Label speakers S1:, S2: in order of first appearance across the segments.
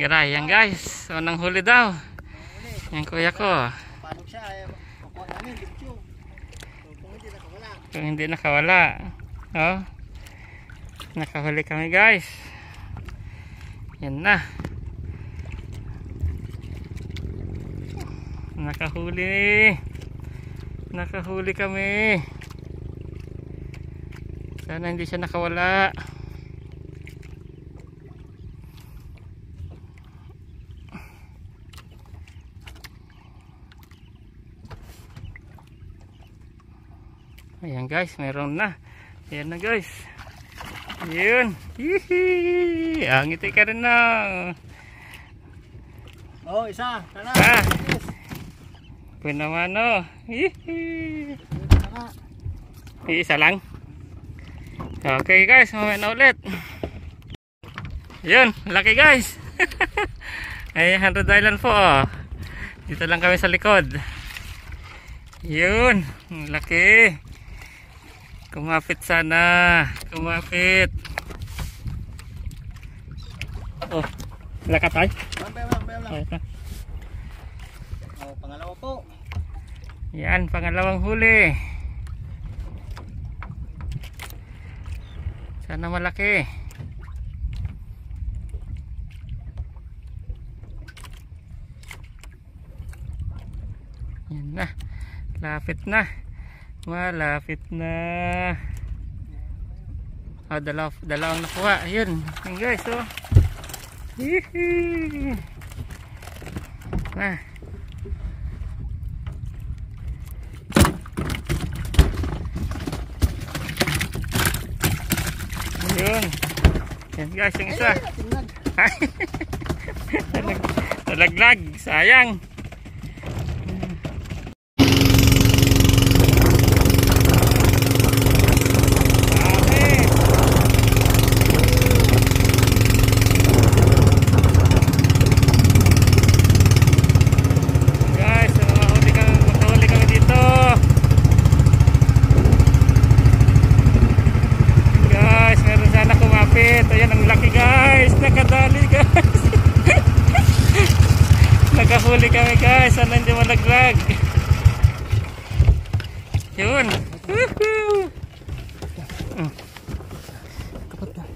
S1: Garay, yan guys. Unang huli daw. Yan kuya ko.
S2: Paano siya? Kukuha namin, video. Kung hindi nakawala.
S1: Kung hindi nakawala. Oh. Nakahuli kami guys. Yan na. Nakahuli. Nakahuli kami. Sana hindi siya nakawala. Ayan guys, meron na. Ayan na guys. Ayan. Hihi. Ngiti ka rin na.
S2: Oh, isa. Tara.
S1: Ah. Pinamano. Hihi. Isa lang. Okay guys, mamaya na ulit. Ayan, laki guys. Ay, 100 Island po. Dito lang kami sa likod. Yun, laki. Kumapit sana. Kumapit. Oh, lakat ay.
S2: Bayam. Oh, pangalawa po.
S1: Yan, pangalawang huli. Sana malaki. Yan na. Lapit na. Malapit na. Dalawang nakuha. Ayun. Ayun guys. Oh. Hihi. Ayun. Yan guys. Yung isa. Nalaglag. Sayang. Ayan, ang laki guys. Nakadali guys. Nakahuli kami guys. Sana hindi malaglag. Yun.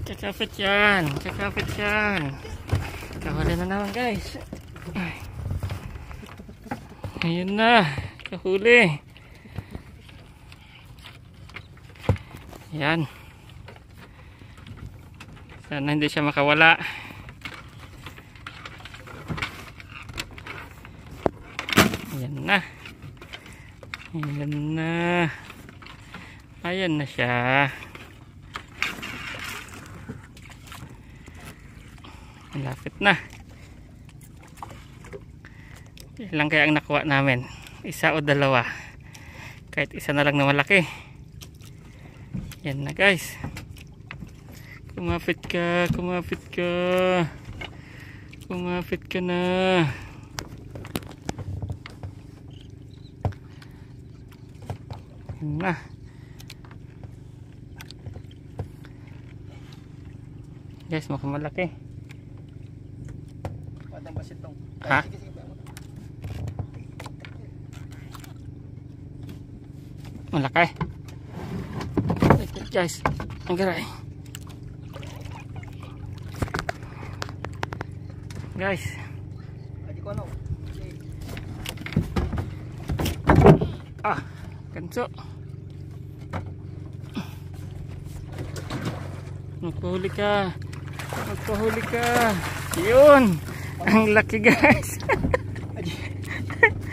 S1: Kakapit yan. Kakapit yan. Kahuli na naman guys. Ayun na. Kahuli. Yan. Sana hindi siya makawala. Ayan na. Ayan na. Ayan na siya. Malapit na. Ilang kaya ang nakuha namin? Isa o dalawa? Kahit isa na lang na malaki. Ayan na guys. Kumapit ka, kumapit ka. Kumapit ka na. Yan na. Guys, mukhang malaki.
S2: Wadang basit tong.
S1: Ha? Malaki. Guys, ang garay. Guys, kanso. Magpahuli ka. Magpahuli ka. Yun. Ang laki guys.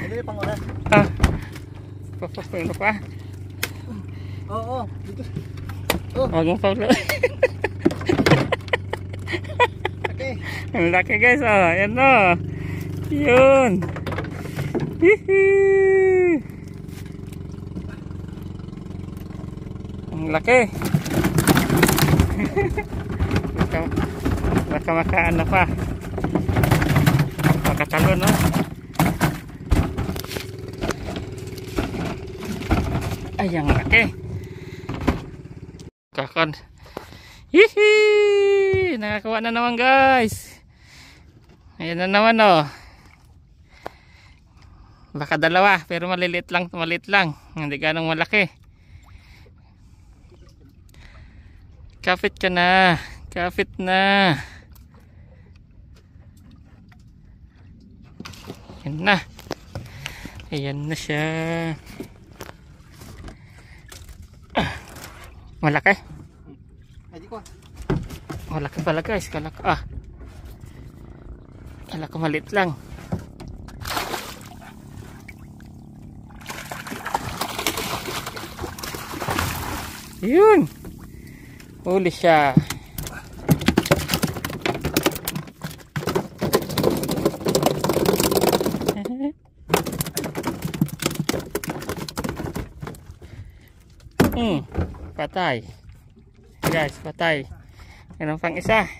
S2: Hindi pang oras.
S1: Papapalo pa.
S2: Oo, dito.
S1: Huwag mong paulo. Ang laki guys, oh. Ayan o. Yun. Hihi. Ang laki. Baka makaano pa. Makatalo, no? Ay, ang laki. Kakon. Hihi. Nakakuha na naman guys. Ayan na naman oh. Baka dalawa pero maliliit lang, maliit lang. Hindi ganong malaki. Kapit ka na. Kapit na. Ayan na. Ayan na siya. Malaki.
S2: Ay, di ko.
S1: Malaki pala guys. Kala ko maliit lang. Yun. Huli siya. Patay. Guys, patay. Yan ang pang isa.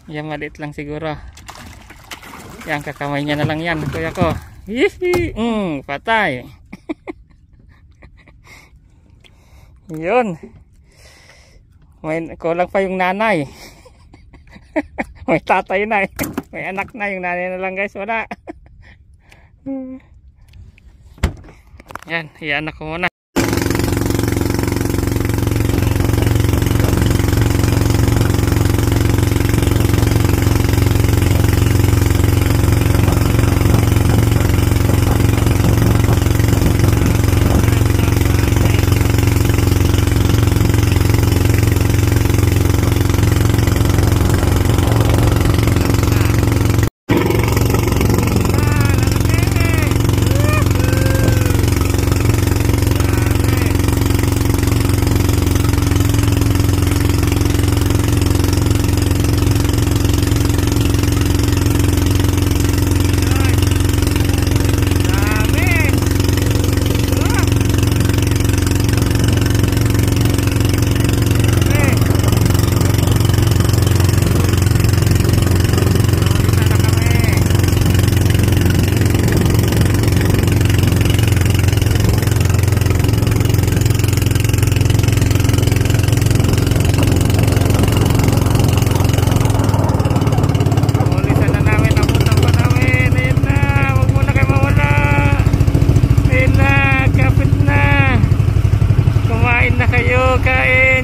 S1: Yan maliit lang siguro. Yan kakamay niya na lang yan, kuya ko. Hihi. Patay. Yun. May kulang pa yung nanay. May tatay na eh. May anak na, yung nanay na lang guys, wala. Yan, iyan ako muna.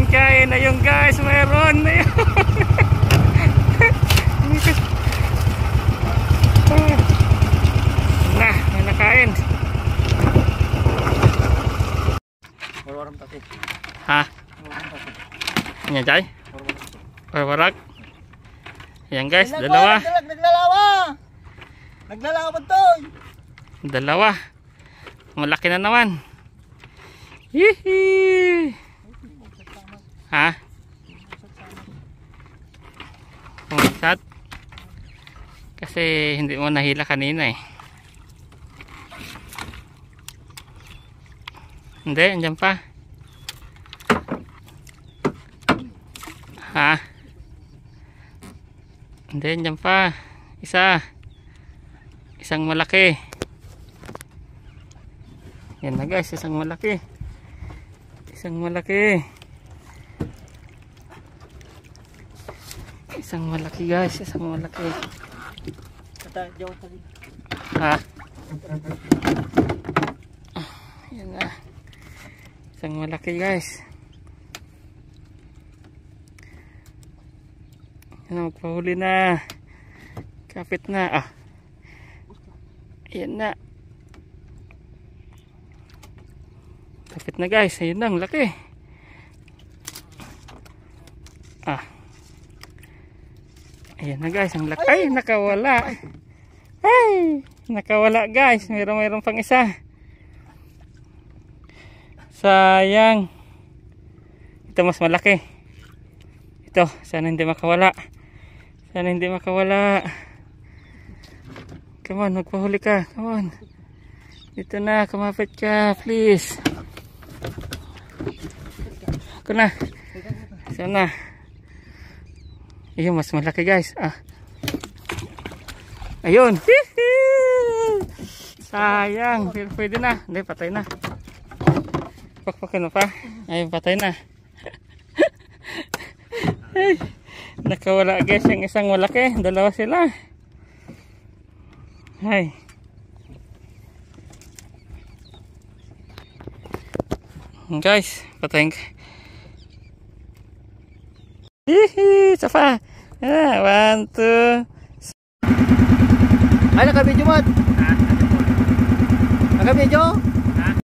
S1: Kain na yung guys, mayroon na yun. May nakain.
S2: Warwaram tati.
S1: Ha?
S2: Warwaram tati.
S1: Ano jay? Warwarak. Ayan guys,
S2: Ay,
S1: dalawa.
S2: Naglalawa. Naglalawa ba to?
S1: Dalawa. Malaki na naman. Hihi. Ha? Pumasat? Kasi hindi mo nahila kanina eh. Hindi, andyan pa. Ha? Hindi, andyan pa. Isang malaki. Yan na guys, isang malaki. Isang malaki guys, isang malaki. Ha? Yan na. Isang malaki guys. Yan na, magpahuli na. Kapit na. Ayan na. Kapit na guys, ayun na, ang laki. Ayan na guys, ang laki. Ay, nakawala. Ay, nakawala guys. Mayroon pang isa. Sayang. Ito mas malaki. Ito, sana hindi makawala. Sana hindi makawala. Come on, magpahuli ka. Come on. Dito na, kumapit ka, please. Ako na. Sana. Ayun, mas malaki guys. Ayun. Sayang. Pwede na. Hindi, patay na. Pakpakin mo pa. Ayun, patay na. Nakawala guys yung isang malaki. Dalawa sila. Hay. Guys, patayin ka. Hihi, sapa. Ah, 1, 2.
S2: Ay, naka-video mo. Naka-video?